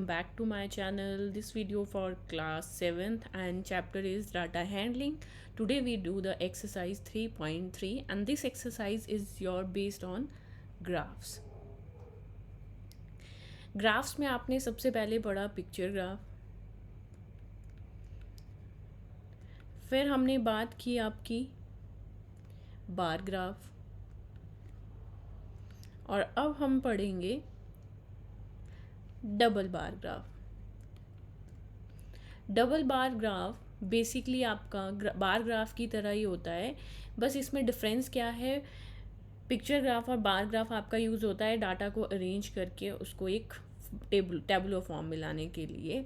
Back to my channel. This video for class 7th and chapter is data handling. Today we do the exercise 3.3 and this exercise is your based on graphs. Graphs में आपने सबसे पहले पढ़ा picture graph, फिर हमने बात की आपकी बार ग्राफ और अब हम पढ़ेंगे double bar graph. Double bar graph basically आपका बार ग्राफ की तरह ही होता है, बस इसमें डिफरेंस क्या है, पिक्चर ग्राफ और बार ग्राफ आपका यूज़ होता है डाटा को अरेंज करके उसको एक टेबुलर फॉर्म में लाने के लिए।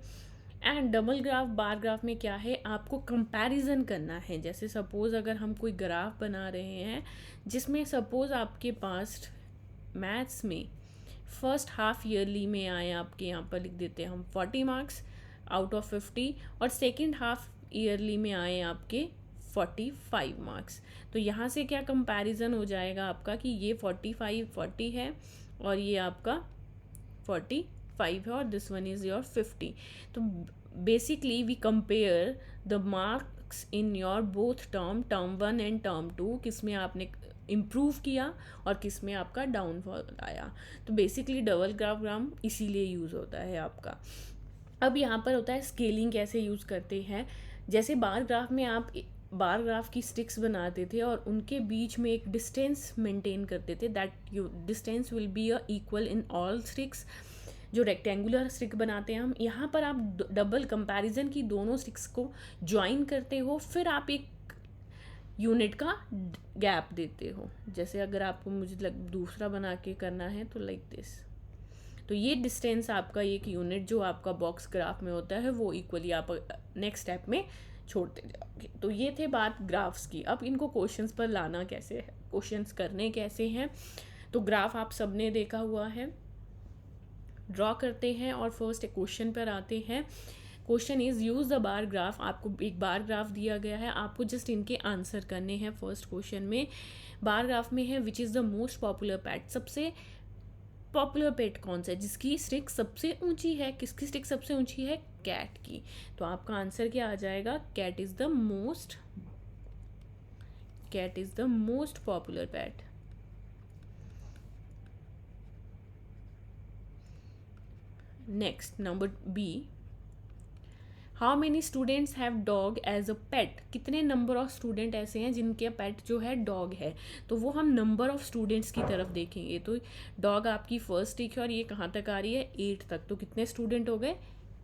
And double graph bar graph में क्या है, आपको कंपैरिजन करना है। जैसे सपोज़ अगर हम कोई ग्राफ बना रहे हैं जिसमें सपोज़ आपके पास मैथ्स में फर्स्ट हाफ ईयरली में आए, आपके यहाँ पर लिख देते हैं हम 40 मार्क्स आउट ऑफ 50 और सेकेंड हाफ ईयरली में आए आपके 45 मार्क्स। तो यहाँ से क्या कंपैरिजन हो जाएगा आपका कि ये 40 है और ये आपका 45 है और दिस वन इज़ योर 50। तो basically we compare the marks in your both term 1 and term 2, किस में आपने इम्प्रूव किया और किस में आपका डाउनफॉल आया। तो बेसिकली डबल ग्राम इसीलिए यूज़ होता है आपका। अब यहाँ पर होता है स्केलिंग कैसे यूज़ करते हैं। जैसे बार ग्राफ में आप बार ग्राफ की स्टिक्स बनाते थे और उनके बीच में एक डिस्टेंस मेंटेन करते थे, that you distance will be a equal in all sticks. जो रेक्टेंगुलर स्टिक बनाते हैं हम, यहाँ पर आप डबल कंपैरिजन की दोनों स्टिक्स को ज्वाइन करते हो, फिर आप एक यूनिट का गैप देते हो। जैसे अगर आपको मुझे दूसरा बना के करना है तो लाइक दिस, तो ये डिस्टेंस आपका एक यूनिट जो आपका बॉक्स ग्राफ में होता है वो इक्वली आप नेक्स्ट स्टेप में छोड़ते जाओगे। तो ये थे बात ग्राफ्स की। अब इनको क्वेश्चंस पर लाना कैसे है, क्वेश्चंस करने कैसे हैं। तो ग्राफ आप सबने देखा हुआ है, ड्रॉ करते हैं और फर्स्ट क्वेश्चन पर आते हैं। Question is use the bar graph. आपको एक बार ग्राफ दिया गया है, आपको जस्ट इनके आंसर करने हैं। फर्स्ट क्वेश्चन में बार ग्राफ में है which is the most popular pet, सबसे पॉपुलर पेट कौन सा है, जिसकी स्टिक सबसे ऊंची है। किसकी स्टिक सबसे ऊंची है, कैट की। तो आपका आंसर क्या आ जाएगा, cat is the most popular pet. Next number B, how many students have dog as a pet. कितने नंबर ऑफ स्टूडेंट ऐसे हैं जिनके पेट जो है डॉग है। तो वो हम नंबर ऑफ स्टूडेंट्स की तरफ देखेंगे। तो डॉग आपकी फर्स्ट स्टिक है और ये कहाँ तक आ रही है, 8 तक। तो कितने स्टूडेंट हो गए,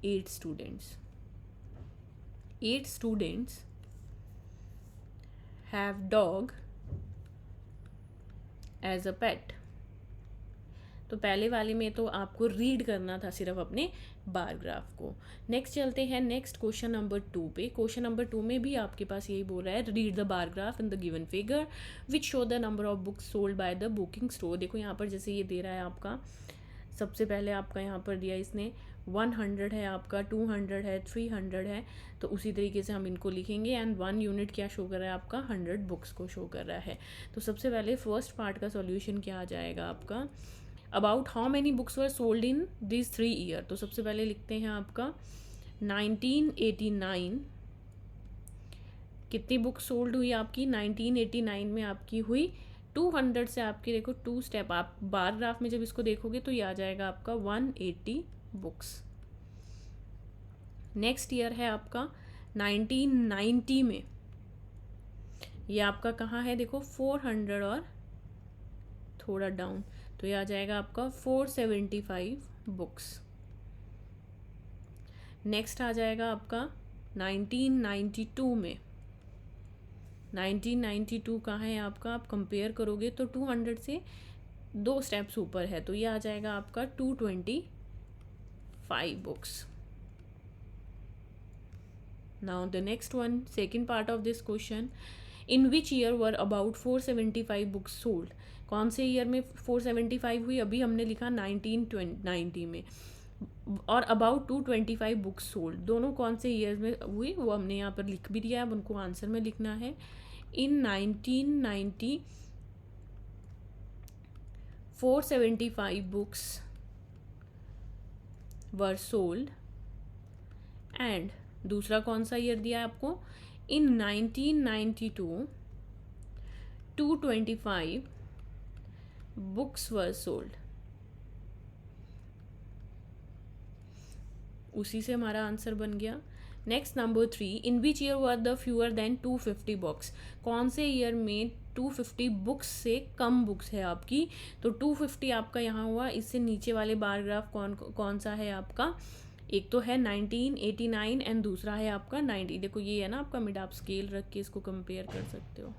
8 students. 8 students have dog as a pet. तो पहले वाले में तो आपको रीड करना था सिर्फ अपने बार ग्राफ को। नेक्स्ट चलते हैं नेक्स्ट क्वेश्चन नंबर 2 पे। क्वेश्चन नंबर 2 में भी आपके पास यही बोल रहा है, read the bar graph in the given figure which show the number of books sold by the booking store. देखो यहाँ पर जैसे ये दे रहा है आपका, सबसे पहले आपका यहाँ पर दिया इसने 100 है, आपका 200 है, 300 है। तो उसी तरीके से हम इनको लिखेंगे। एंड 1 यूनिट क्या शो कर रहा है आपका, 100 बुक्स को शो कर रहा है। तो सबसे पहले फर्स्ट पार्ट का सॉल्यूशन क्या आ जाएगा आपका, about how many books were sold in this 3 year. तो सबसे पहले लिखते हैं आपका 1989, कितनी बुक सोल्ड हुई आपकी, 1989 में आपकी हुई 200 से आपकी, देखो 2 स्टेप, आप बार ग्राफ में जब इसको देखोगे तो ये आ जाएगा आपका 180 बुक्स। नेक्स्ट ईयर है आपका 1990 में, ये आपका कहाँ है, देखो 400 और थोड़ा डाउन, तो ये आ जाएगा आपका 475 बुक्स। नेक्स्ट आ जाएगा आपका 1992 में, 1992 कहाँ है आपका, आप कंपेयर करोगे तो 200 से 2 स्टेप्स ऊपर है, तो ये आ जाएगा आपका 225 books. Now the next one, second part of this question, in which year were about 475 books sold. कौन से ईयर में 475 हुई, अभी हमने लिखा 1990 में, और अबाउट 225 बुक्स सोल्ड, दोनों कौन से ईयर में हुई वो हमने यहाँ पर लिख भी दिया है। अब उनको आंसर में लिखना है। इन 1990 475 बुक्स वर सोल्ड, एंड दूसरा कौन सा ईयर दिया है आपको, इन 1992 225 बुक्स वर सोल्ड। उसी से हमारा आंसर बन गया। Next number 3, in which year were the fewer than 250 books, कौन से ईयर में 250 बुक्स से कम बुक्स है आपकी। तो 250 आपका यहाँ हुआ, इससे नीचे वाले बार ग्राफ कौन सा है आपका, एक तो है 1989 एंड दूसरा है आपका 90। देखो ये है ना आपका मिड, आप स्केल रख के इसको कंपेयर कर सकते हो।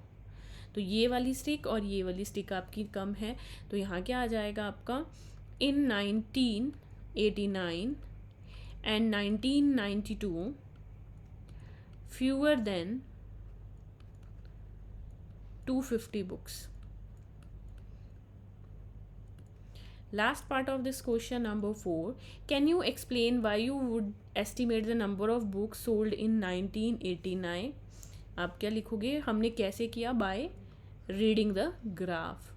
तो ये वाली स्टिक और ये वाली स्टिक आपकी कम है, तो यहाँ क्या आ जाएगा आपका, इन 1989 and 1992 fewer than 250 books. Last part of this question, number 4, can you explain why you would estimate the number of books sold in 1989? आप क्या लिखोगे, हमने कैसे किया, by reading the graph।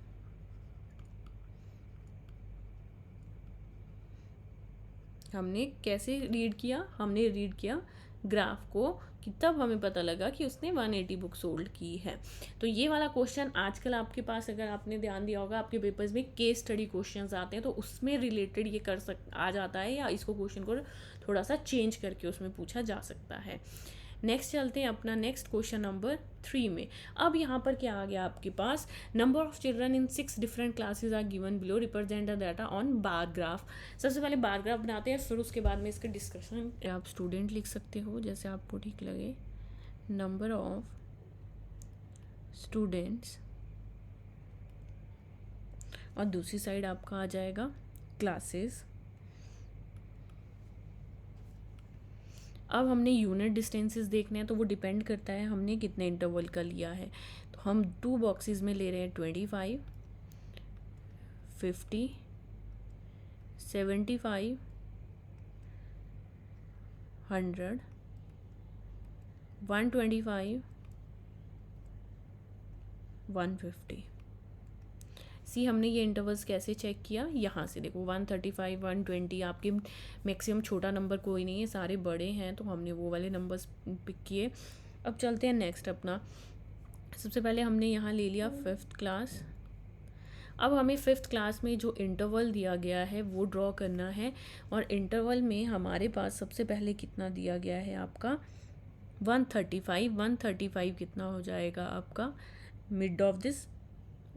हमने कैसे रीड किया, हमने रीड किया ग्राफ को, कि तब हमें पता लगा कि उसने 180 बुक सोल्ड की है। तो ये वाला क्वेश्चन आजकल आपके पास, अगर आपने ध्यान दिया होगा, आपके पेपर्स में केस स्टडी क्वेश्चंस आते हैं, तो उसमें रिलेटेड ये आ जाता है, या इसको क्वेश्चन को थोड़ा सा चेंज करके उसमें पूछा जा सकता है। नेक्स्ट चलते हैं अपना नेक्स्ट क्वेश्चन नंबर 3 में। अब यहाँ पर क्या आ गया आपके पास, number of children in 6 different classes are given below, represent the data on bar graph. सबसे पहले बार ग्राफ बनाते हैं, फिर उसके बाद में इसका डिस्कशन। आप स्टूडेंट लिख सकते हो जैसे आपको ठीक लगे, नंबर ऑफ स्टूडेंट्स, और दूसरी साइड आपका आ जाएगा क्लासेस। अब हमने यूनिट डिस्टेंसेस देखने हैं, तो वो डिपेंड करता है हमने कितने इंटरवल का लिया है। तो हम 2 बॉक्सेस में ले रहे हैं 25, 50, 75, 100, 125, 150। सी हमने ये इंटरवल्स कैसे चेक किया, यहाँ से देखो 135, 120, आपके मैक्सिमम छोटा नंबर कोई नहीं है, सारे बड़े हैं, तो हमने वो वाले नंबर्स पिक किए। अब चलते हैं नेक्स्ट अपना, सबसे पहले हमने यहाँ ले लिया 5th क्लास। अब हमें 5th क्लास में जो इंटरवल दिया गया है वो ड्रॉ करना है, और इंटरवल में हमारे पास सबसे पहले कितना दिया गया है आपका 135। 135 कितना हो जाएगा आपका मिड ऑफ दिस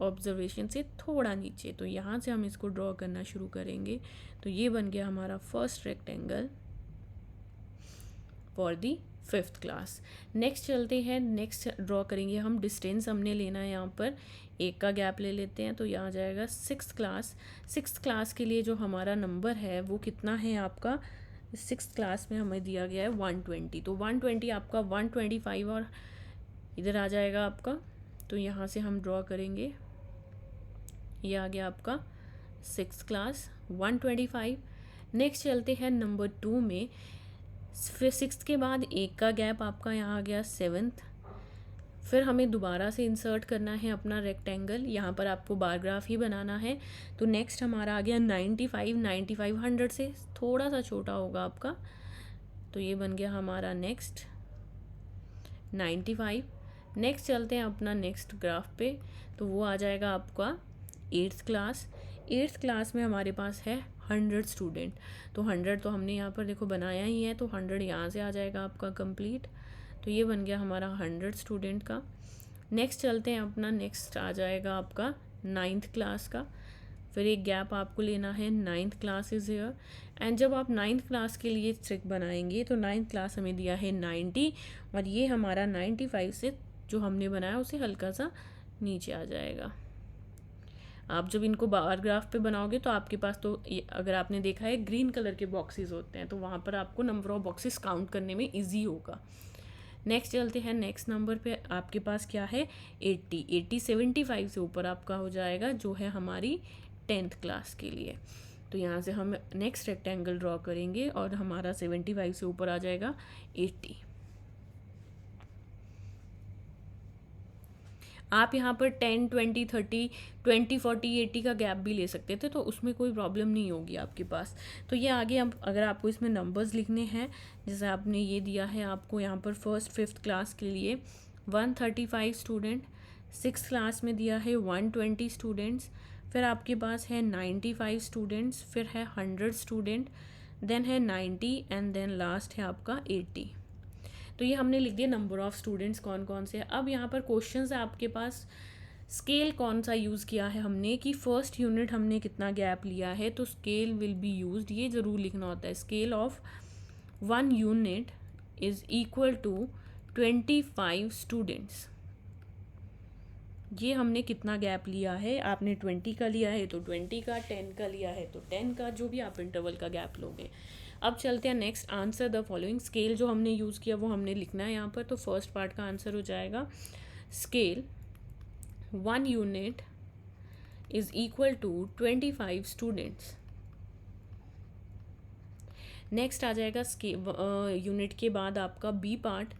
ऑब्जर्वेशन से थोड़ा नीचे, तो यहाँ से हम इसको ड्रॉ करना शुरू करेंगे। तो ये बन गया हमारा first rectangle for the 5th class. Next चलते हैं, नेक्स्ट ड्रॉ करेंगे हम, डिस्टेंस हमने लेना है, यहाँ पर 1 का गैप ले लेते हैं, तो यहाँ जाएगा 6th क्लास। 6th क्लास के लिए जो हमारा नंबर है वो कितना है आपका, 6th क्लास में हमें दिया गया है 120, तो 120 आपका 125 और इधर आ जाएगा आपका, तो यहाँ से हम ड्रॉ करेंगे, ये आ गया आपका 6th क्लास 125। नेक्स्ट चलते हैं नंबर 2 में, फिर 6th के बाद 1 का गैप आपका यहाँ आ गया 7th। फिर हमें दोबारा से इंसर्ट करना है अपना रेक्टेंगल, यहाँ पर आपको बार ग्राफ ही बनाना है। तो नेक्स्ट हमारा आ गया 95। 95 100 से थोड़ा सा छोटा होगा आपका, तो ये बन गया हमारा नेक्स्ट 95। नेक्स्ट चलते हैं अपना नेक्स्ट ग्राफ पे, तो वो आ जाएगा आपका 8th क्लास। 8th क्लास में हमारे पास है 100 स्टूडेंट, तो 100 तो हमने यहाँ पर देखो बनाया ही है, तो 100 यहाँ से आ जाएगा आपका कंप्लीट, तो ये बन गया हमारा 100 स्टूडेंट का। नेक्स्ट चलते हैं अपना, नेक्स्ट आ जाएगा आपका 9th क्लास का, फिर एक गैप आपको लेना है 9th class is here, and जब आप 9th क्लास के लिए ट्रिक बनाएंगे तो 9th क्लास हमें दिया है 90, और ये हमारा 95 से जो हमने बनाया उसे हल्का सा नीचे आ जाएगा। आप जब इनको बार ग्राफ पे बनाओगे तो आपके पास, तो अगर आपने देखा है ग्रीन कलर के बॉक्सेस होते हैं, तो वहाँ पर आपको नंबर ऑफ बॉक्सेस काउंट करने में इजी होगा। नेक्स्ट चलते हैं, नेक्स्ट नंबर पे आपके पास क्या है 80। 80 75 से ऊपर आपका हो जाएगा, जो है हमारी 10th क्लास के लिए। तो यहाँ से हम नेक्स्ट रेक्टेंगल ड्रॉ करेंगे और हमारा 75 से ऊपर आ जाएगा 80। आप यहाँ पर 10, 20, 30, 20, 40, 80 का गैप भी ले सकते थे, तो उसमें कोई प्रॉब्लम नहीं होगी आपके पास। तो ये आगे अब अगर आपको इसमें नंबर्स लिखने हैं, जैसे आपने ये दिया है आपको यहाँ पर फर्स्ट 5th क्लास के लिए 135 स्टूडेंट, 6th क्लास में दिया है 120 स्टूडेंट्स, फिर आपके पास है 95 स्टूडेंट्स, फिर है 100 स्टूडेंट, देन है 90 एंड देन लास्ट है आपका 80। तो ये हमने लिख दिया नंबर ऑफ़ स्टूडेंट्स कौन कौन से हैं। अब यहाँ पर क्वेश्चन है आपके पास, स्केल कौन सा यूज़ किया है हमने, कि फर्स्ट यूनिट हमने कितना गैप लिया है, तो स्केल विल बी यूज्ड, ये ज़रूर लिखना होता है। Scale of 1 unit is equal to 25 students. ये हमने कितना गैप लिया है, आपने 20 का लिया है तो 20 का, 10 का लिया है तो 10 का, जो भी आप इंटरवल का गैप लोगे। अब चलते हैं next, answer the following. Scale जो हमने यूज़ किया वो हमने लिखना है यहाँ पर, तो फर्स्ट पार्ट का आंसर हो जाएगा scale 1 unit is equal to 25 students. Next आ जाएगा यूनिट के बाद आपका बी पार्ट।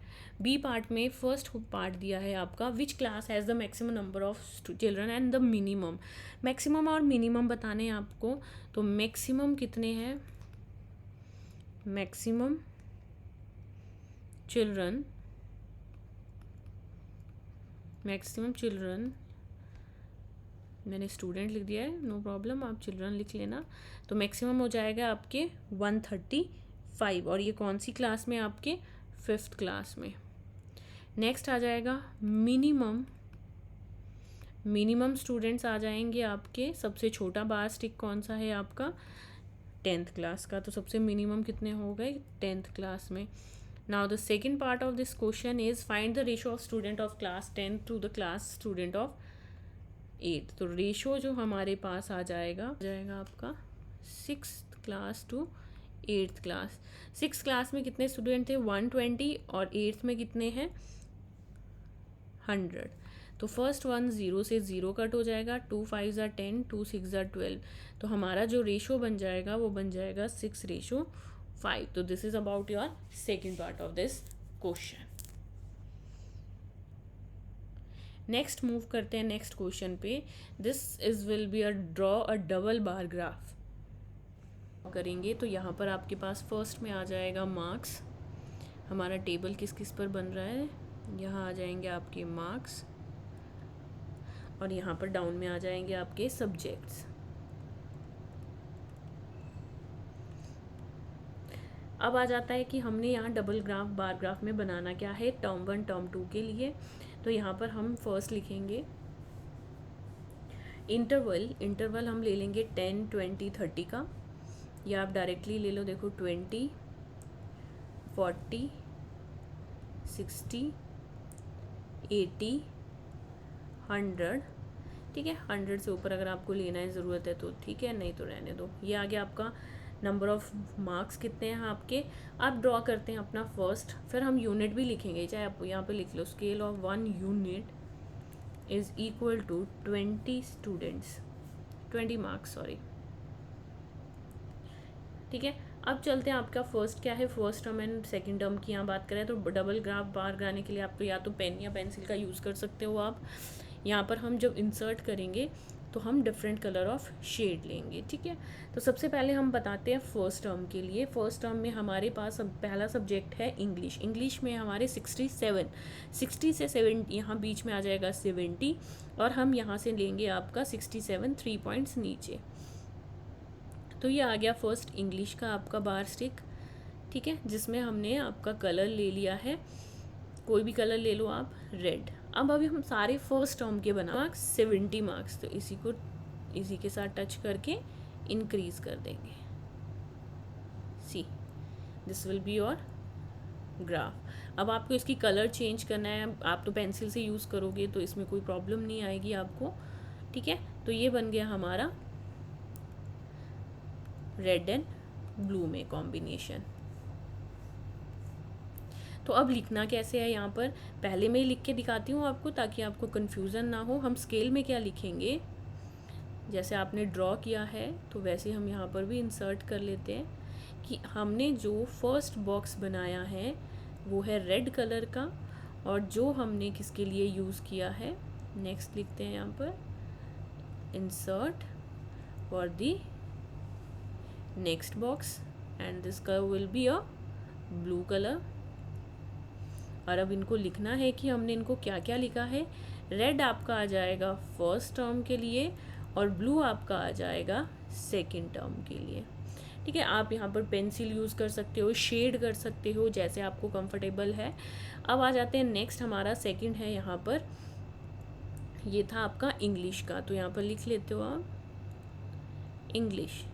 बी पार्ट में फर्स्ट पार्ट दिया है आपका, which class has the maximum number of children and the minimum. Maximum और मिनिमम बताने हैं आपको, तो मैक्सिमम कितने हैं, मैक्सिमम चिल्ड्रन, मैक्सिमम चिल्ड्रन, मैंने स्टूडेंट लिख दिया है, नो प्रॉब्लम, आप चिल्ड्रन लिख लेना। तो मैक्सिमम हो जाएगा आपके 135, और ये कौन सी क्लास में, आपके 5th क्लास में। नेक्स्ट आ जाएगा मिनिमम, मिनिमम स्टूडेंट्स आ जाएंगे आपके, सबसे छोटा बार स्टिक कौन सा है आपका 10th क्लास का, तो सबसे मिनिमम कितने हो गए 10th क्लास में। Now the second part of this question is find the ratio of student of class 10 to the class student of 8। तो रेशो जो हमारे पास आ जाएगा आपका 6th class to 8th class. 6th class में कितने स्टूडेंट थे 120, और 8th में कितने हैं 100। तो फर्स्ट वन 0 से 0 कट हो जाएगा, 2 5 ज़ा 10, 2 6 ज़ा 12। तो हमारा जो रेशो बन जाएगा वो बन जाएगा 6:5। तो this is about your second part of this question. Next move करते हैं नेक्स्ट क्वेश्चन पे। This is will be a draw a double bar graph करेंगे। तो यहाँ पर आपके पास फर्स्ट में आ जाएगा मार्क्स, हमारा टेबल किस किस पर बन रहा है, यहाँ आ जाएंगे आपके मार्क्स, और यहाँ पर डाउन में आ जाएंगे आपके सब्जेक्ट्स। अब आ जाता है कि हमने यहाँ डबल ग्राफ बार ग्राफ में बनाना क्या है टर्म 1 टर्म 2 के लिए। तो यहाँ पर हम फर्स्ट लिखेंगे इंटरवल, इंटरवल हम ले लेंगे 10, 20, 30 का, या आप डायरेक्टली ले लो, देखो 20, 40, 60, 80, 100। ठीक है, 100 से ऊपर अगर आपको लेना है ज़रूरत है तो ठीक है, नहीं तो रहने दो। ये आ गया आपका नंबर ऑफ मार्क्स कितने हैं आपके। आप ड्रॉ करते हैं अपना फर्स्ट, फिर हम यूनिट भी लिखेंगे, चाहे आप यहाँ पे लिख लो scale of 1 unit is equal to 20 students, 20 marks sorry. ठीक है, अब चलते हैं आपका फर्स्ट क्या है, first term and second term की यहाँ बात करें तो डबल ग्राफ बार बनाने के लिए आप तो या तो पेन या पेंसिल का यूज़ कर सकते हो आप। यहाँ पर हम जब इंसर्ट करेंगे तो हम डिफरेंट कलर ऑफ शेड लेंगे। ठीक है, तो सबसे पहले हम बताते हैं फर्स्ट टर्म के लिए। फर्स्ट टर्म में हमारे पास पहला सब्जेक्ट है इंग्लिश। इंग्लिश में हमारे 67, 60 से 70 यहाँ बीच में आ जाएगा 70, और हम यहाँ से लेंगे आपका 67 3 पॉइंट्स नीचे। तो ये आ गया फर्स्ट इंग्लिश का आपका बार स्टिक। ठीक है, जिसमें हमने आपका कलर ले लिया है, कोई भी कलर ले लो आप, रेड। अब अभी हम सारे फर्स्ट टर्म के बना मार्क्स 70 मार्क्स, तो इसी के साथ टच करके इंक्रीज कर देंगे। See this will be your graph. अब आपको इसकी कलर चेंज करना है, आप तो पेंसिल से यूज़ करोगे तो इसमें कोई प्रॉब्लम नहीं आएगी आपको। ठीक है, तो ये बन गया हमारा रेड एंड ब्लू में कॉम्बिनेशन। तो अब लिखना कैसे है, यहाँ पर पहले मैं ही लिख के दिखाती हूँ आपको ताकि आपको कन्फ्यूज़न ना हो। हम स्केल में क्या लिखेंगे, जैसे आपने ड्रॉ किया है तो वैसे हम यहाँ पर भी इंसर्ट कर लेते हैं कि हमने जो फर्स्ट बॉक्स बनाया है वो है रेड कलर का, और जो हमने किसके लिए यूज़ किया है नेक्स्ट लिखते हैं यहाँ पर insert for the next box and this curve will be a blue colour. और अब इनको लिखना है कि हमने इनको क्या क्या लिखा है। रेड आपका आ जाएगा फर्स्ट टर्म के लिए और ब्लू आपका आ जाएगा सेकंड टर्म के लिए। ठीक है, आप यहाँ पर पेंसिल यूज़ कर सकते हो, शेड कर सकते हो, जैसे आपको कंफर्टेबल है। अब आ जाते हैं नेक्स्ट, हमारा सेकंड है यहाँ पर, ये था आपका इंग्लिश का, तो यहाँ पर लिख लेते हो आप इंग्लिश।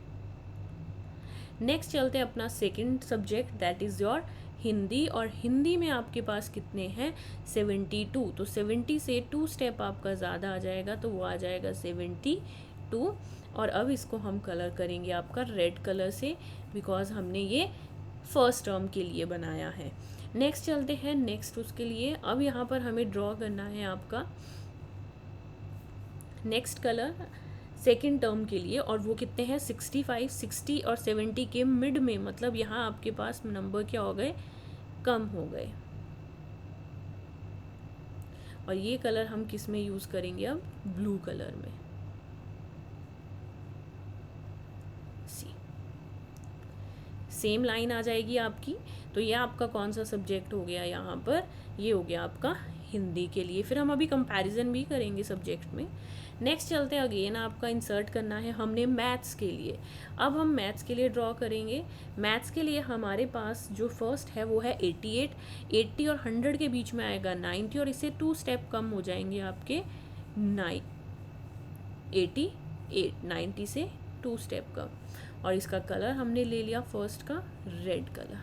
नेक्स्ट चलते हैं अपना second subject, that is your Hindi. और हिंदी में आपके पास कितने हैं 72, तो 70 से 2 स्टेप आपका ज़्यादा आ जाएगा, तो वो आ जाएगा 72। और अब इसको हम कलर करेंगे आपका रेड कलर से, बिकॉज हमने ये फर्स्ट टर्म के लिए बनाया है। नेक्स्ट चलते हैं नेक्स्ट उसके लिए। अब यहाँ पर हमें ड्रॉ करना है आपका नेक्स्ट कलर सेकेंड टर्म के लिए, और वो कितने हैं 65, 60 और 70 के मिड में, मतलब यहाँ आपके पास नंबर क्या हो गए, कम हो गए। और ये कलर हम किस में यूज़ करेंगे, अब ब्लू कलर में। सेम लाइन आ जाएगी आपकी। तो ये आपका कौन सा सब्जेक्ट हो गया यहाँ पर, ये हो गया आपका हिंदी के लिए। फिर हम अभी कंपैरिजन भी करेंगे सब्जेक्ट में। नेक्स्ट चलते हैं, अगेन आपका इंसर्ट करना है हमने मैथ्स के लिए। अब हम मैथ्स के लिए ड्रॉ करेंगे। मैथ्स के लिए हमारे पास जो फर्स्ट है वो है 88, 80 और 100 के बीच में आएगा 90, और इससे 2 स्टेप कम हो जाएंगे आपके 88, 90 से 2 स्टेप कम। और इसका कलर हमने ले लिया फर्स्ट का रेड कलर।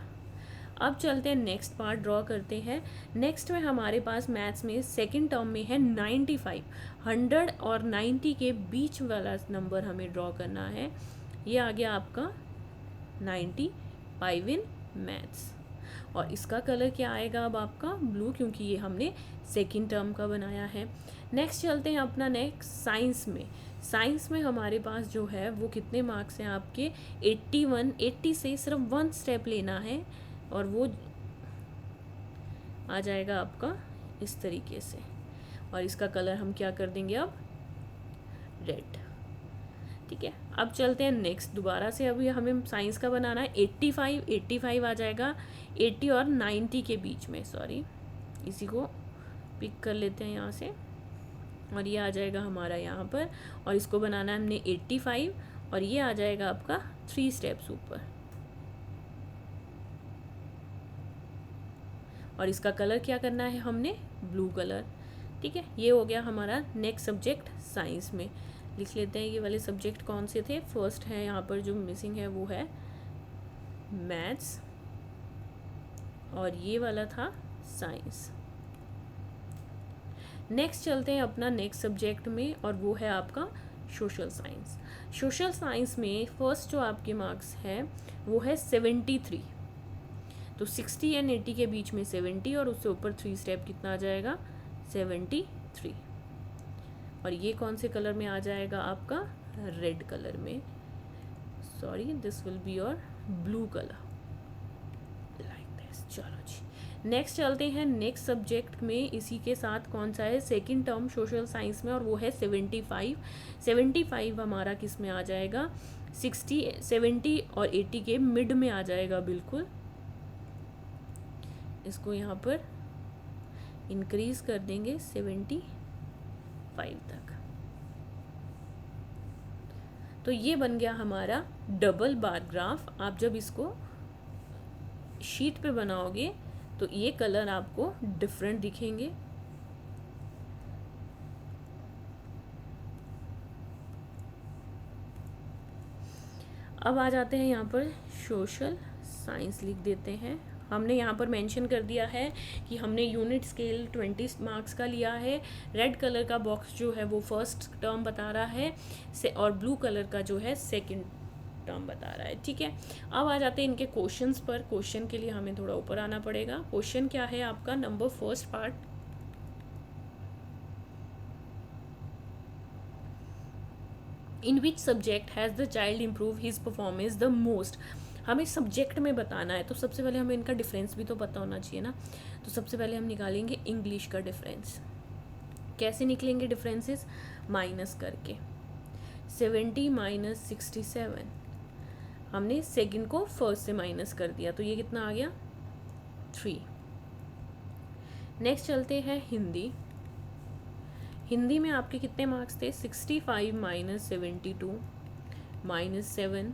अब चलते हैं नेक्स्ट पार्ट ड्रॉ करते हैं। नेक्स्ट में हमारे पास मैथ्स में सेकंड टर्म में है 95, 100 और 90 के बीच वाला नंबर हमें ड्रॉ करना है। ये आ गया आपका 95 इन मैथ्स। और इसका कलर क्या आएगा अब आपका ब्लू, क्योंकि ये हमने सेकंड टर्म का बनाया है। नेक्स्ट चलते हैं अपना नेक्स्ट साइंस में। साइंस में हमारे पास जो है वो कितने मार्क्स हैं आपके 81, 80 से सिर्फ 1 स्टेप लेना है, और वो आ जाएगा आपका इस तरीके से। और इसका कलर हम क्या कर देंगे अब रेड। ठीक है, अब चलते हैं नेक्स्ट दोबारा से। अभी हमें साइंस का बनाना है 85 आ जाएगा 80 और 90 के बीच में, सॉरी इसी को पिक कर लेते हैं यहाँ से, और ये आ जाएगा हमारा यहाँ पर। और इसको बनाना है हमने 85, और ये आ जाएगा आपका 3 स्टेप्स ऊपर। और इसका कलर क्या करना है हमने ब्लू कलर। ठीक है, ये हो गया हमारा नेक्स्ट सब्जेक्ट साइंस में। लिख लेते हैं ये वाले सब्जेक्ट कौन से थे। फर्स्ट है यहाँ पर जो मिसिंग है वो है मैथ्स, और ये वाला था साइंस। नेक्स्ट चलते हैं अपना नेक्स्ट सब्जेक्ट में, और वो है आपका सोशल साइंस। सोशल साइंस में फर्स्ट जो आपके मार्क्स हैं वो है 73, तो 60 एंड 80 के बीच में 70, और उससे ऊपर 3 स्टेप कितना आ जाएगा 73। और ये कौन से कलर में आ जाएगा आपका रेड कलर में, sorry this will be your blue colour like this. चलो जी, नेक्स्ट चलते हैं नेक्स्ट सब्जेक्ट में। इसी के साथ कौन सा है सेकंड टर्म सोशल साइंस में, और वो है 75 हमारा किस में आ जाएगा 60, 70 और 80 के मिड में आ जाएगा बिल्कुल। इसको यहाँ पर इंक्रीज कर देंगे 75 तक। तो ये बन गया हमारा डबल बार ग्राफ। आप जब इसको शीट पे बनाओगे तो ये कलर आपको डिफरेंट दिखेंगे। अब आ जाते हैं यहाँ पर सोशल साइंस लिख देते हैं। हमने यहाँ पर मेंशन कर दिया है कि हमने यूनिट स्केल 20 मार्क्स का लिया है। रेड कलर का बॉक्स जो है वो फर्स्ट टर्म बता रहा है और ब्लू कलर का जो है सेकंड टर्म बता रहा है। ठीक है, अब आ जाते हैं इनके क्वेश्चंस पर। क्वेश्चन के लिए हमें थोड़ा ऊपर आना पड़ेगा। क्वेश्चन क्या है आपका number first part, in which subject has the child improve his performance the most. हमें सब्जेक्ट में बताना है, तो सबसे पहले हमें इनका डिफरेंस भी तो पता होना चाहिए ना। तो सबसे पहले हम निकालेंगे इंग्लिश का डिफरेंस। कैसे निकलेंगे डिफरेंसेस? माइनस करके। 70 माइनस 67, हमने सेकंड को फर्स्ट से माइनस कर दिया, तो ये कितना आ गया? 3। नेक्स्ट चलते हैं हिंदी। हिंदी में आपके कितने मार्क्स थे? 65 माइनस 72 माइनस 7।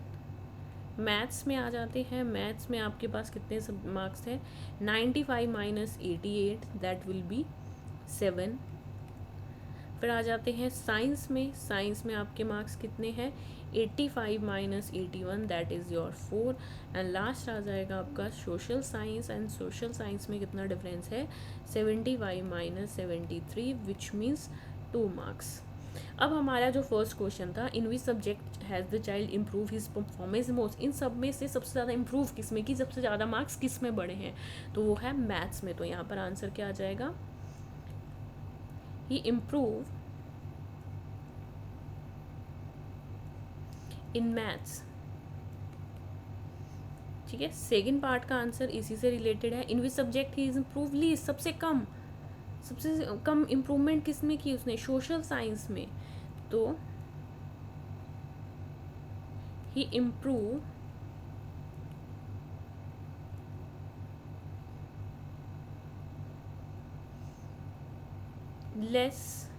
मैथ्स में आ जाते हैं। मैथ्स में आपके पास कितने सब मार्क्स थे? 95 माइनस 88, दैट विल बी 7। फिर आ जाते हैं साइंस में। साइंस में आपके मार्क्स कितने हैं? 85 minus 81, that is your 4। And last आ जाएगा आपका social science. And social science में कितना डिफरेंस है? 75 माइनस 73, विच मीन्स 2 मार्क्स। अब हमारा जो फर्स्ट क्वेश्चन था, in which subject has the child improve his performance most, इन सब में से सबसे ज़्यादा इम्प्रूव किस में की, सबसे ज़्यादा मार्क्स किस में बढ़े हैं? तो वो है मैथ्स में। तो यहाँ पर आंसर क्या आ जाएगा? ही इम्प्रूव इन मैथ्स। ठीक है, सेकेंड पार्ट का आंसर इसी से रिलेटेड है। In which subject he is improve least, सबसे कम इम्प्रूवमेंट किस में की उसने? सोशल साइंस में। तो he improve less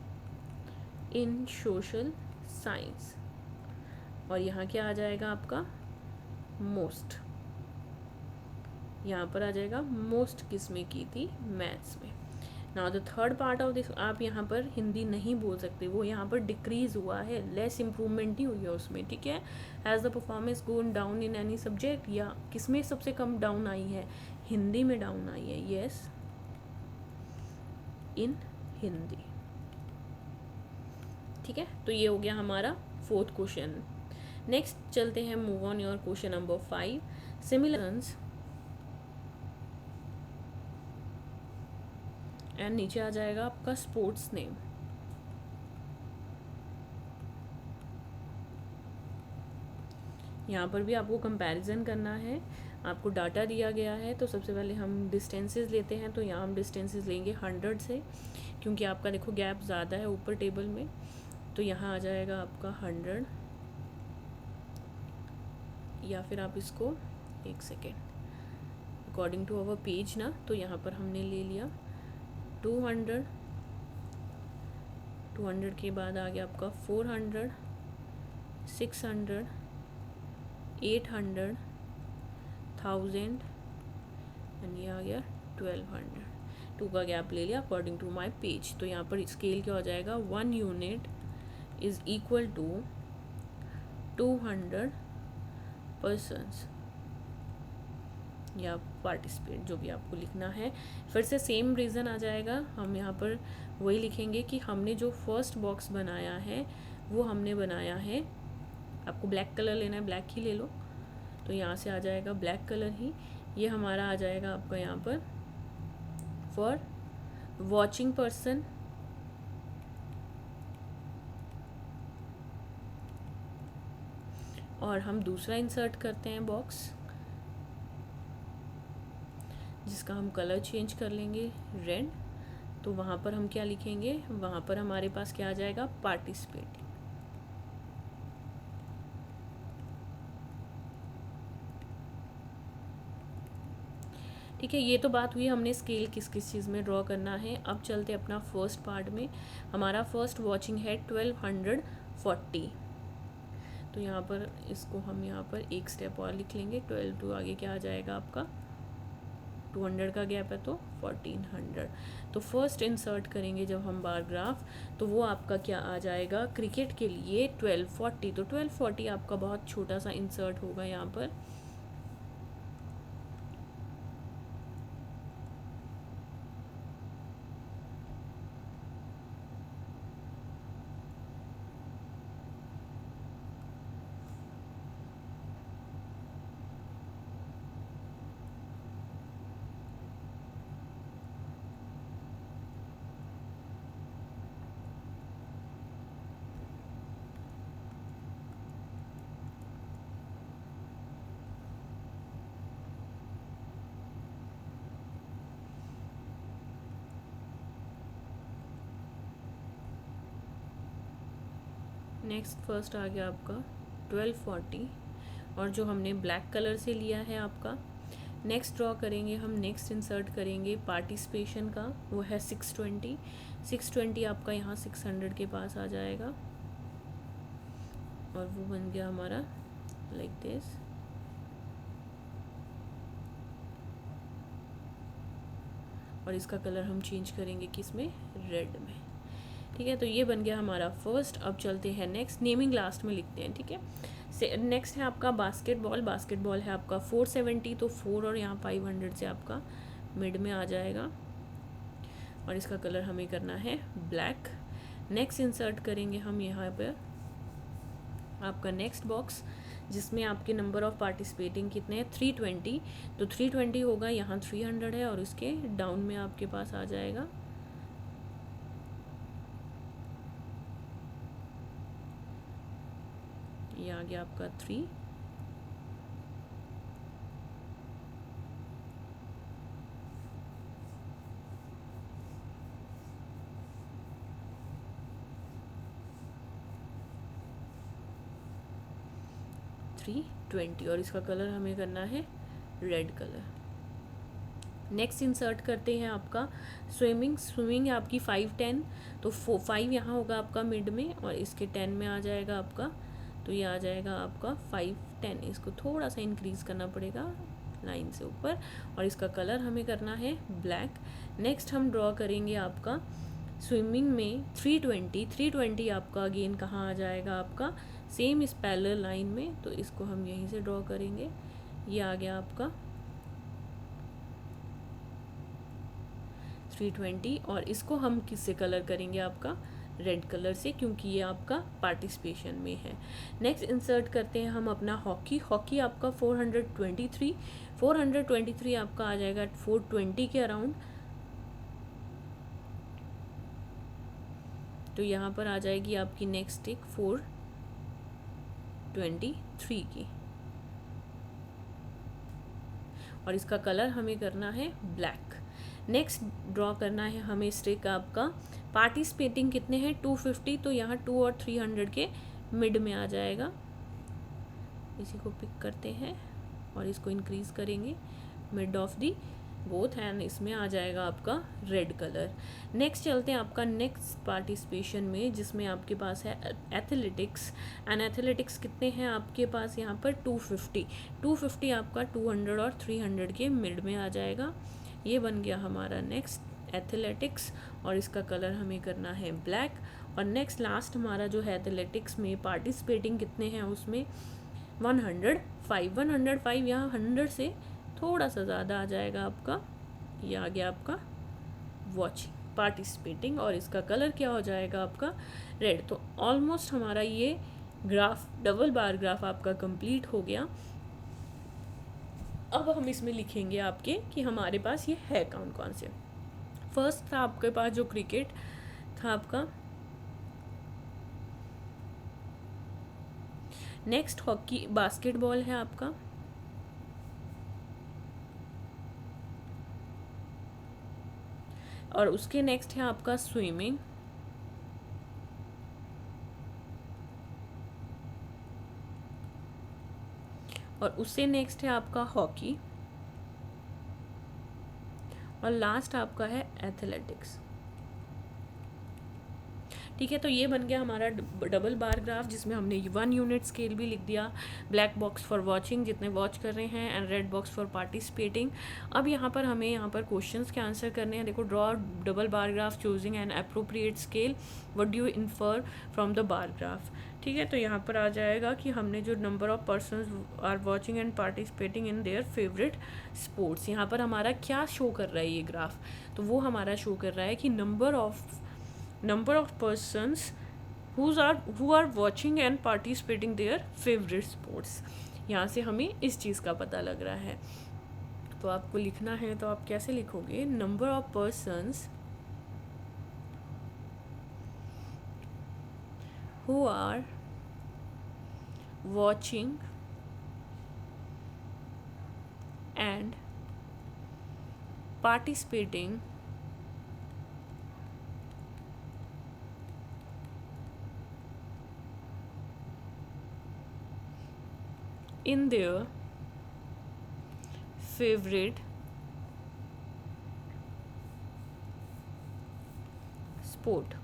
in social science. और यहाँ क्या आ जाएगा आपका? मोस्ट। यहाँ पर आ जाएगा मोस्ट किस में की थी? मैथ्स में। Now the third part of this, आप यहाँ पर हिंदी नहीं बोल सकते, वो यहाँ पर डिक्रीज हुआ है, लेस इम्प्रूवमेंट नहीं हुई है उसमें। ठीक है, has the performance gone down in any subject, या किस में सबसे कम डाउन आई है? हिंदी में डाउन आई है। यस, इन हिंदी। ठीक है, तो ये हो गया हमारा फोर्थ क्वेश्चन। नेक्स्ट चलते हैं, move on your question number 5। Similars and नीचे आ जाएगा आपका स्पोर्ट्स नेम। यहाँ पर भी आपको कंपैरिजन करना है। आपको डाटा दिया गया है, तो सबसे पहले हम डिस्टेंसेस लेते हैं। तो यहाँ हम डिस्टेंसेस लेंगे 100 से, क्योंकि आपका देखो गैप ज़्यादा है ऊपर टेबल में। तो यहाँ आ जाएगा आपका 100, या फिर आप इसको एक second, according to our page ना, तो यहाँ पर हमने ले लिया 200। 200 के बाद आ गया आपका 400, 600, 800, 1000 एंड ये आ गया 1200। 2 का गैप ले लिया अकॉर्डिंग टू माई पेज। तो यहाँ पर स्केल क्या हो जाएगा? 1 unit is equal to 200 persons, या पार्टिसिपेट, जो भी आपको लिखना है। फिर से सेम रीज़न आ जाएगा। हम यहाँ पर वही लिखेंगे कि हमने जो फर्स्ट बॉक्स बनाया है वो हमने बनाया है, आपको ब्लैक कलर लेना है, ब्लैक ही ले लो। तो यहाँ से आ जाएगा ब्लैक कलर ही। ये हमारा आ जाएगा आपका यहाँ पर फॉर वॉचिंग पर्सन, और हम दूसरा इंसर्ट करते हैं बॉक्स, जिसका हम कलर चेंज कर लेंगे रेड। तो वहाँ पर हम क्या लिखेंगे? वहाँ पर हमारे पास क्या आ जाएगा? पार्टिसिपेट। ठीक है, ये तो बात हुई हमने स्केल किस किस चीज़ में ड्रॉ करना है। अब चलते अपना फर्स्ट पार्ट में। हमारा फर्स्ट वॉचिंग है 1240। तो यहाँ पर इसको हम यहाँ पर एक स्टेप और लिख लेंगे। 12 टू आगे क्या आ जाएगा आपका? 200 का गैप है तो 1400। तो फर्स्ट इंसर्ट करेंगे जब हम बार ग्राफ, तो वो आपका क्या आ जाएगा? क्रिकेट के लिए 1240। तो 1240 आपका बहुत छोटा सा इंसर्ट होगा यहाँ पर। नेक्स्ट फर्स्ट आ गया आपका 1240 और जो हमने ब्लैक कलर से लिया है आपका। नेक्स्ट ड्रॉ करेंगे हम, नेक्स्ट इंसर्ट करेंगे पार्टिसिपेशन का, वो है 620। 620 आपका यहाँ 600 के पास आ जाएगा और वो बन गया हमारा लाइक दिस। और इसका कलर हम चेंज करेंगे किसमें, रेड में। ठीक है, तो ये बन गया हमारा फर्स्ट। अब चलते हैं नेक्स्ट, नेमिंग लास्ट में लिखते हैं। ठीक है, नेक्स्ट है आपका बास्केटबॉल। बास्केटबॉल है आपका 470, तो 4 और यहाँ 500 से आपका मिड में आ जाएगा और इसका कलर हमें करना है ब्लैक। नेक्स्ट इंसर्ट करेंगे हम यहाँ पर आपका नेक्स्ट बॉक्स, जिसमें आपके नंबर ऑफ पार्टिसिपेटिंग कितने हैं, 320। तो 320 होगा, यहाँ 300 है और इसके डाउन में आपके पास आ जाएगा ये आ गया आपका 3। थ्री 20 और इसका कलर हमें करना है रेड कलर। नेक्स्ट इंसर्ट करते हैं आपका स्विमिंग। स्विमिंग है आपकी 510, तो 5 यहाँ होगा आपका मिड में और इसके 10 में आ जाएगा आपका, तो ये आ जाएगा आपका 510। इसको थोड़ा सा इंक्रीज़ करना पड़ेगा लाइन से ऊपर और इसका कलर हमें करना है ब्लैक। नेक्स्ट हम ड्रॉ करेंगे आपका स्विमिंग में 320। 320 आपका अगेन कहाँ आ जाएगा, आपका सेम इस पैरेलल लाइन में, तो इसको हम यहीं से ड्रॉ करेंगे। ये आ गया आपका 320 और इसको हम किससे कलर करेंगे, आपका रेड कलर से, क्योंकि ये आपका पार्टिसिपेशन में है। नेक्स्ट इंसर्ट करते हैं हम अपना हॉकी। हॉकी आपका 423। 423 आपका आ जाएगा 420 के अराउंड, तो यहाँ पर आ जाएगी आपकी नेक्स्ट टिक 423 की और इसका कलर हमें करना है ब्लैक। नेक्स्ट ड्रॉ करना है हमें स्टिक आपका पार्टिसिपेटिंग कितने हैं, 250, तो यहाँ 2 और 300 के मिड में आ जाएगा। इसी को पिक करते हैं और इसको इंक्रीज करेंगे mid of the both and इसमें आ जाएगा आपका रेड कलर। नेक्स्ट चलते हैं आपका नेक्स्ट पार्टिसिपेशन में, जिसमें आपके पास है एथलेटिक्स। एंड एथलेटिक्स कितने हैं आपके पास यहाँ पर 250। 250 आपका 200 और 300 के मिड में आ जाएगा। ये बन गया हमारा नेक्स्ट एथलेटिक्स और इसका कलर हमें करना है ब्लैक। और नेक्स्ट लास्ट हमारा जो है एथलेटिक्स में पार्टिसिपेटिंग कितने हैं, उसमें 105। 105 यहाँ 100 से थोड़ा सा ज़्यादा आ जाएगा आपका, ये आ गया आपका वॉचिंग पार्टिसिपेटिंग और इसका कलर क्या हो जाएगा आपका रेड। तो ऑलमोस्ट हमारा ये ग्राफ, डबल बार ग्राफ आपका कंप्लीट हो गया। अब हम इसमें लिखेंगे आपके कि हमारे पास ये है कौन कौन से। फर्स्ट था आपके पास जो क्रिकेट था आपका, नेक्स्ट हॉकी, बास्केटबॉल है आपका, और उसके नेक्स्ट है आपका स्विमिंग, और उससे नेक्स्ट है आपका हॉकी, और लास्ट आपका है एथलेटिक्स। ठीक है, तो ये बन गया हमारा डबल बार ग्राफ, जिसमें हमने 1 यूनिट स्केल भी लिख दिया, ब्लैक बॉक्स फॉर वॉचिंग जितने वॉच कर रहे हैं and red box for participating. अब यहाँ पर हमें यहाँ पर क्वेश्चंस के आंसर करने हैं। देखो, draw double bar graph choosing an appropriate scale, what do you infer from the bar graph. ठीक है, तो यहाँ पर आ जाएगा कि हमने जो number of persons are watching and participating in their favourite sports, यहाँ पर हमारा क्या शो कर रहा है ये ग्राफ, तो वो हमारा शो कर रहा है कि number of persons who are watching and participating their favorite sports। यहाँ से हमें इस चीज़ का पता लग रहा है। तो आपको लिखना है, तो आप कैसे लिखोगे, number of persons who are watching and participating in their favorite sport.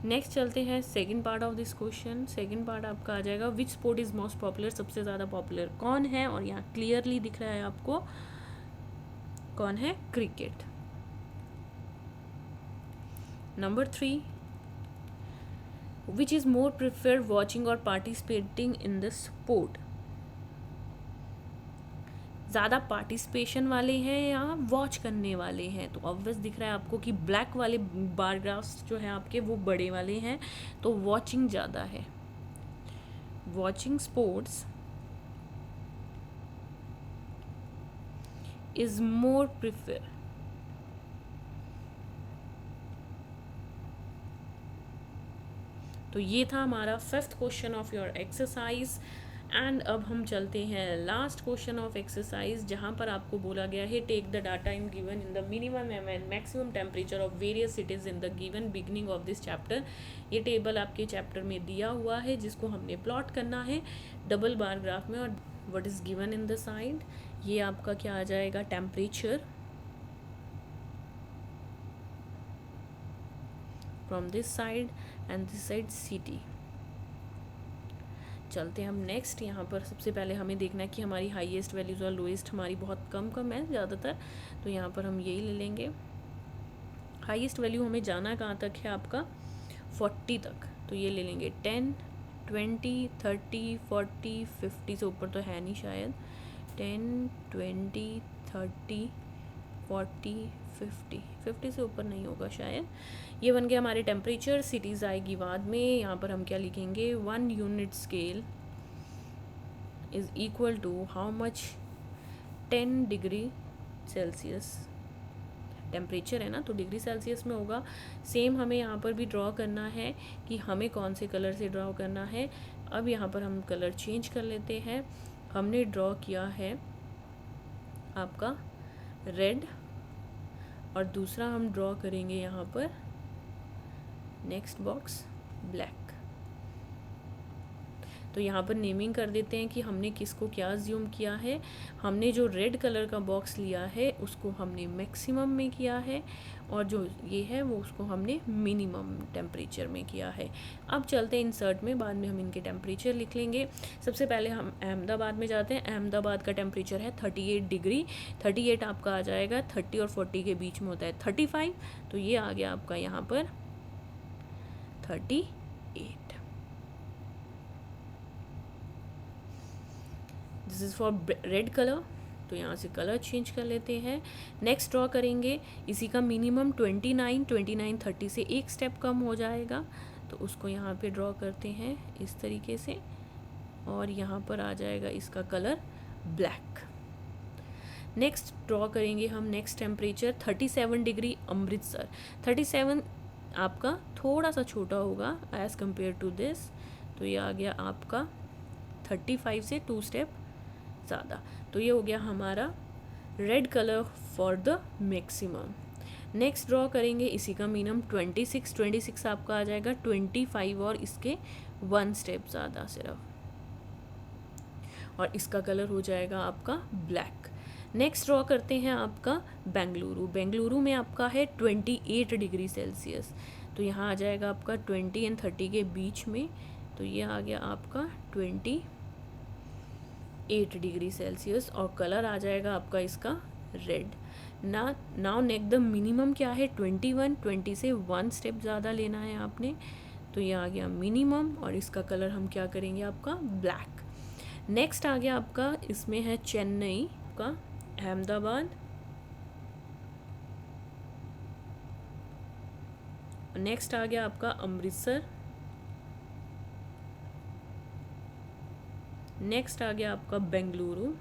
Next चलते हैं second part of this question. Second part आपका आ जाएगा which sport is most popular, सबसे ज़्यादा पॉपुलर कौन है, और यहाँ क्लियरली दिख रहा है आपको कौन है, cricket. Number 3, which is more preferred watching और पार्टिसिपेटिंग इन द स्पोर्ट, ज़्यादा पार्टिसिपेशन वाले हैं या वॉच करने वाले हैं। तो ऑब्वियस दिख रहा है आपको कि ब्लैक वाले बार ग्राफ्स जो हैं आपके वो बड़े वाले हैं, तो वॉचिंग ज़्यादा है। Watching sports is more prefer. तो ये था हमारा 5th question of your exercise. And अब हम चलते हैं लास्ट क्वेश्चन ऑफ एक्सरसाइज, जहाँ पर आपको बोला गया है take the data in given in the minimum and maximum temperature of various cities in the given beginning of this chapter. ये टेबल आपके चैप्टर में दिया हुआ है जिसको हमने प्लॉट करना है डबल बार ग्राफ में। और what is given in the side, ये आपका क्या आ जाएगा, temperature from this side and this side city. चलते हैं हम नेक्स्ट। यहाँ पर सबसे पहले हमें देखना है कि हमारी हाईएस्ट वैल्यूज़ और लोएस्ट हमारी बहुत कम कम है ज़्यादातर, तो यहाँ पर हम यही ले लेंगे। हाईएस्ट वैल्यू हमें जाना कहाँ तक है आपका 40 तक, तो ये ले लेंगे 10, 20, 30, 40, 50 से ऊपर तो है नहीं शायद, 10, 20, 30, 40, 50 से ऊपर नहीं होगा शायद। ये बन गया हमारे टेम्परेचर। सिटीज़ आएगी बाद में। यहाँ पर हम क्या लिखेंगे, 1 unit scale is equal to how much, 10 degree Celsius. Temperature है ना, तो डिग्री सेल्सियस में होगा। सेम हमें यहाँ पर भी ड्रॉ करना है कि हमें कौन से कलर से ड्रॉ करना है। अब यहाँ पर हम कलर चेंज कर लेते हैं। हमने ड्रॉ किया है आपका रेड, और दूसरा हम ड्रॉ करेंगे यहाँ पर नेक्स्ट बॉक्स ब्लैक। तो यहाँ पर नेमिंग कर देते हैं कि हमने किसको क्या ज्यूम किया है। हमने जो रेड कलर का बॉक्स लिया है उसको हमने मैक्सिमम में किया है, और जो ये है वो उसको हमने मिनिमम टेम्परेचर में किया है। अब चलते हैं इंसर्ट में, बाद में हम इनके टेम्परेचर लिख लेंगे। सबसे पहले हम अहमदाबाद में जाते हैं। अहमदाबाद का टेम्परेचर है 38 डिग्री। 38 आपका आ जाएगा, 30 और 40 के बीच में होता है 35, तो ये आ गया आपका यहाँ पर 38। This is for red colour, तो यहाँ से कलर चेंज कर लेते हैं। नेक्स्ट ड्रॉ करेंगे इसी का मिनिमम 29, 30 से एक स्टेप कम हो जाएगा, तो उसको यहाँ पे ड्रॉ करते हैं इस तरीके से, और यहाँ पर आ जाएगा इसका कलर ब्लैक। नेक्स्ट ड्रॉ करेंगे हम नेक्स्ट टेम्परेचर 37 डिग्री अमृतसर। 37 आपका थोड़ा सा छोटा होगा एज़ कम्पेयर टू दिस, तो ये आ गया आपका 35 से 2 स्टेप ज़्यादा। तो ये हो गया हमारा red colour for the maximum. Next draw करेंगे इसी का मिनिमम 26 आपका आ जाएगा 25 और इसके 1 स्टेप ज़्यादा सिर्फ, और इसका कलर हो जाएगा आपका ब्लैक। नेक्स्ट ड्रॉ करते हैं आपका बेंगलुरु। बेंगलुरु में आपका है 28 डिग्री सेल्सियस, तो यहाँ आ जाएगा आपका 20 और 30 के बीच में, तो ये आ गया आपका 28 डिग्री सेल्सियस, और कलर आ जाएगा आपका इसका red. Now next the minimum क्या है 21, 20 से 1 स्टेप ज़्यादा लेना है आपने, तो ये आ गया मिनिमम, और इसका कलर हम क्या करेंगे आपका ब्लैक। नेक्स्ट आ गया आपका, इसमें है चेन्नई का, अहमदाबाद, नेक्स्ट आ गया आपका अमृतसर, नेक्स्ट आ गया आपका बेंगलुरु,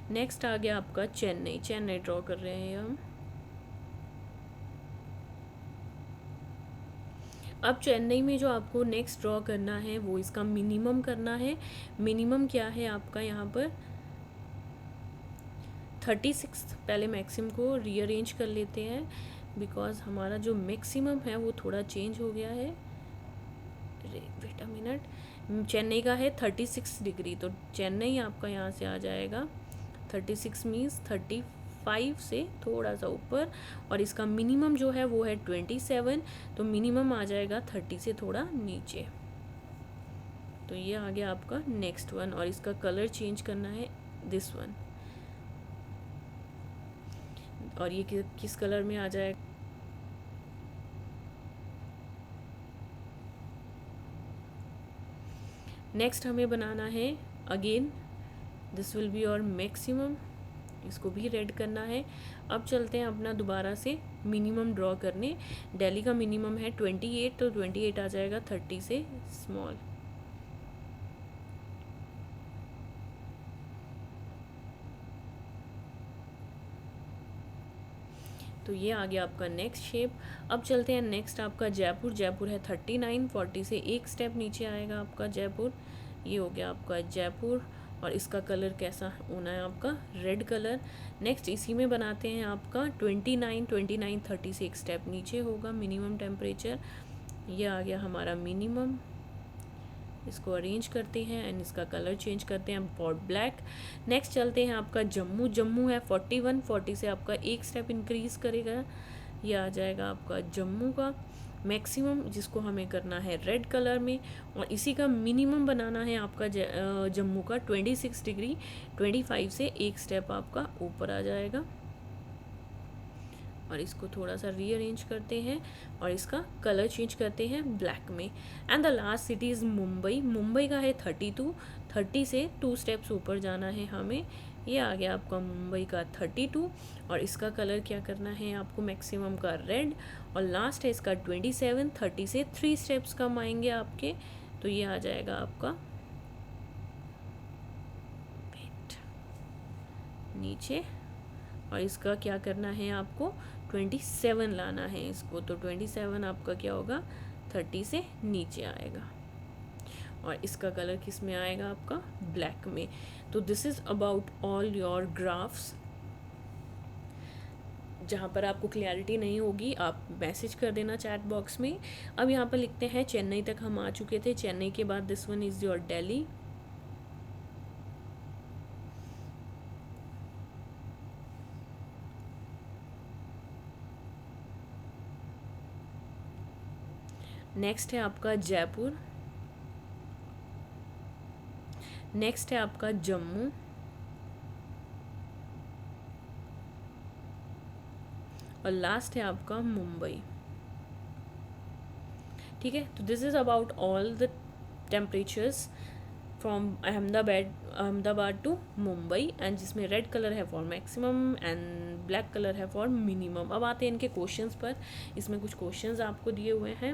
नेक्स्ट आ गया आपका चेन्नई। चेन्नई ड्रॉ कर रहे हैं हम। अब चेन्नई में जो आपको नेक्स्ट ड्रॉ करना है वो इसका मिनिमम करना है। मिनिमम क्या है आपका यहाँ पर 36। पहले मैक्सिमम को रीअरेंज कर लेते हैं। बिकॉज हमारा जो मैक्सिमम है वो थोड़ा चेंज हो गया है। वेट अ मिनट, चेन्नई का है 36 डिग्री, तो चेन्नई आपका यहाँ से आ जाएगा 36 मीन्स 35 से थोड़ा सा ऊपर, और इसका मिनिमम जो है वो है 27, तो मिनिमम आ जाएगा 30 से थोड़ा नीचे। तो ये आ गया आपका नेक्स्ट वन, और इसका कलर चेंज करना है दिस वन, और ये किस कलर में आ जाएगा। नेक्स्ट हमें बनाना है अगेन, दिस विल बी और मैक्सिमम, इसको भी रेड करना है। अब चलते हैं अपना दोबारा से मिनिमम ड्रॉ करने। दिल्ली का मिनिमम है 28, तो 28 आ जाएगा 30 से स्मॉल। तो ये आ गया आपका नेक्स्ट शेप। अब चलते हैं नेक्स्ट आपका जयपुर। जयपुर है 39, 40 से एक स्टेप नीचे आएगा आपका जयपुर। ये हो गया आपका जयपुर, और इसका कलर कैसा होना है आपका रेड कलर। नेक्स्ट इसी में बनाते हैं आपका 29, 30 से एक स्टेप नीचे होगा मिनिमम टेम्परेचर। ये आ गया हमारा मिनिमम, इसको अरेंज करते हैं एंड इसका कलर चेंज करते हैं पॉट ब्लैक। नेक्स्ट चलते हैं आपका जम्मू। जम्मू है 41, 40 से आपका एक स्टेप इंक्रीज करेगा, ये आ जाएगा आपका जम्मू का मैक्सिमम, जिसको हमें करना है रेड कलर में, और इसी का मिनिमम बनाना है आपका जम्मू का 26 डिग्री, 25 से एक स्टेप आपका ऊपर आ जाएगा। और इसको थोड़ा सा रीअरेंज करते हैं और इसका कलर चेंज करते हैं ब्लैक में। And the last city is Mumbai. Mumbai का है 32, 30 से 2 स्टेप्स ऊपर जाना है हमें। ये आ गया आपका मुंबई का 32, और इसका कलर क्या करना है आपको मैक्सिमम का रेड, और लास्ट है इसका 27, 30 से 3 स्टेप्स कम आएंगे आपके, तो ये आ जाएगा आपका नीचे, और इसका क्या करना है आपको 27 लाना है इसको, तो 27 आपका क्या होगा 30 से नीचे आएगा, और इसका कलर किस में आएगा आपका ब्लैक में। तो this is about all your graphs. जहाँ पर आपको क्लैरिटी नहीं होगी आप मैसेज कर देना चैट बॉक्स में। अब यहाँ पर लिखते हैं चेन्नई तक हम आ चुके थे, चेन्नई के बाद this one is your Delhi. Next है आपका जयपुर, नेक्स्ट है आपका जम्मू, और लास्ट है आपका मुंबई। ठीक है, तो this is about all the temperatures from Ahmedabad to Mumbai, and जिसमें रेड कलर है for maximum and black colour है फॉर मिनिमम। अब आते हैं इनके क्वेश्चंस पर। इसमें कुछ क्वेश्चंस आपको दिए हुए हैं।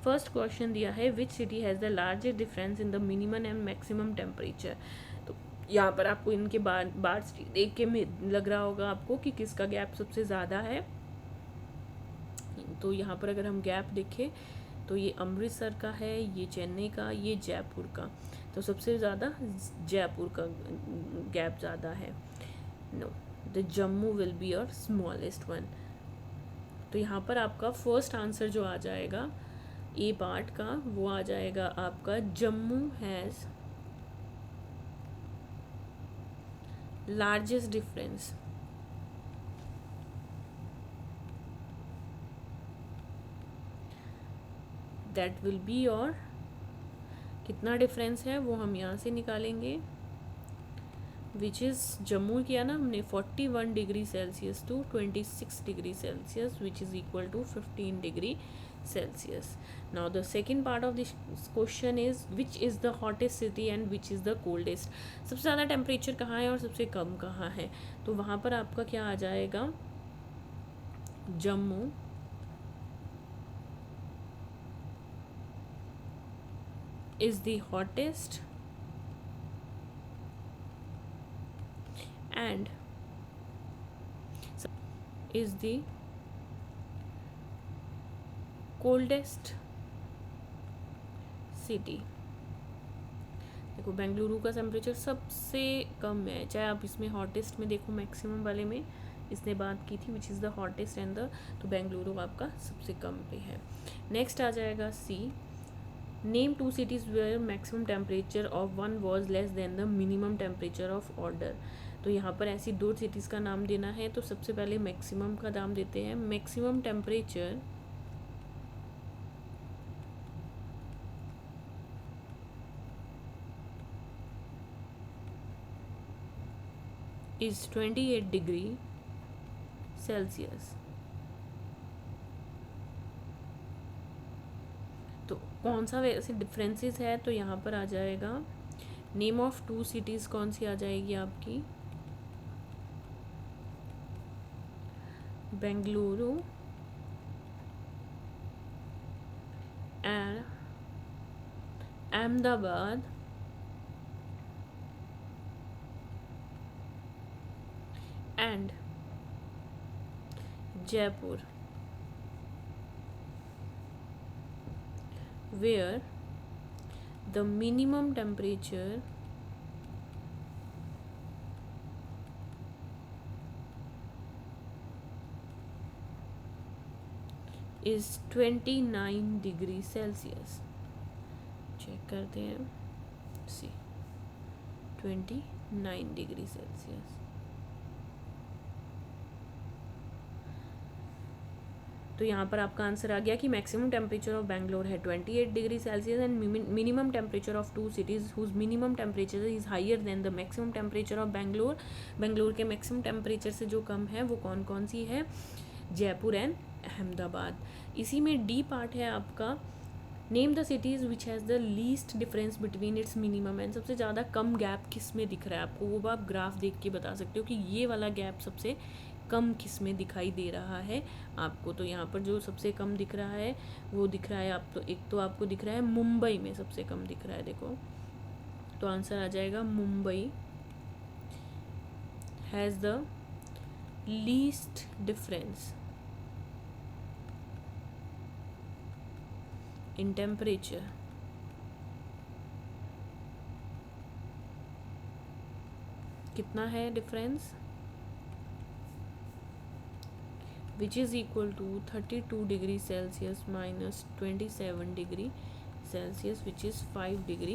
फर्स्ट क्वेश्चन दिया है which city has the largest difference in the minimum and maximum temperature. तो यहाँ पर आपको इनके बार देख के लग रहा होगा आपको कि किसका गैप सबसे ज़्यादा है। तो यहाँ पर अगर हम गैप देखें तो ये अमृतसर का है, ये चेन्नई का, ये जयपुर का, तो सबसे ज़्यादा जयपुर का गैप ज़्यादा है। No, the Jammu will be your smallest one. तो यहाँ पर आपका फर्स्ट आंसर जो आ जाएगा ए पार्ट का, वो आ जाएगा आपका Jammu has largest difference. That will be your, कितना डिफरेंस है वो हम यहाँ से निकालेंगे, विच इज़ जम्मू किया ना हमने 41 degree Celsius to 26 degree Celsius, which is equal to 15 degree Celsius. Now the second part of this question is which is the hottest city and which is the coldest. सबसे ज़्यादा temperature कहाँ है और सबसे कम कहाँ है, तो वहाँ पर आपका क्या आ जाएगा Jammu is the hottest and is the coldest city. देखो बेंगलुरु का टेम्परेचर सबसे कम है, चाहे आप इसमें हॉटेस्ट में देखो मैक्सिमम वाले में इसने बात की थी, विच is the hottest and the, तो बेंगलुरु आपका सबसे कम पे है। नेक्स्ट आ जाएगा सी, name 2 cities where maximum temperature of one was less than the minimum temperature of order। तो यहाँ पर ऐसी 2 cities का नाम देना है। तो सबसे पहले मैक्सिमम का नाम देते हैं। Maximum temperature is 28 degree Celsius. तो कौन सा वैसे डिफरेंसेस है, तो यहाँ पर आ जाएगा नेम ऑफ 2 cities कौन सी आ जाएगी आपकी, Bengaluru and Ahmedabad and Jaipur, where the minimum temperature is 29 degree Celsius. Check करते हैं, सी 29 डिग्री सेल्सियस। तो यहाँ पर आपका आंसर आ गया कि मैक्सिमम टेम्परेचर ऑफ बैंगलोर है 28 degree Celsius and minimum temperature of 2 cities whose minimum temperature is higher than the maximum temperature of Bangalore. Bangalore के मैक्सिमम टेम्परेचर से जो कम है वो कौन कौन सी है, जयपुर एंड अहमदाबाद। इसी में डी पार्ट है आपका, name the cities which has the least difference between its minimum and, सबसे ज़्यादा कम गैप किस में दिख रहा है आपको, वो आप ग्राफ देख के बता सकते हो कि ये वाला गैप सबसे कम किस में दिखाई दे रहा है आपको। तो यहाँ पर जो सबसे कम दिख रहा है वो दिख रहा है आप, तो एक तो आपको दिख रहा है मुंबई में सबसे कम दिख रहा है, देखो तो आंसर आ जाएगा Mumbai has the least difference in temperature. कितना है difference, which is equal to 32 degree Celsius minus 27 degree Celsius, which is 5 degree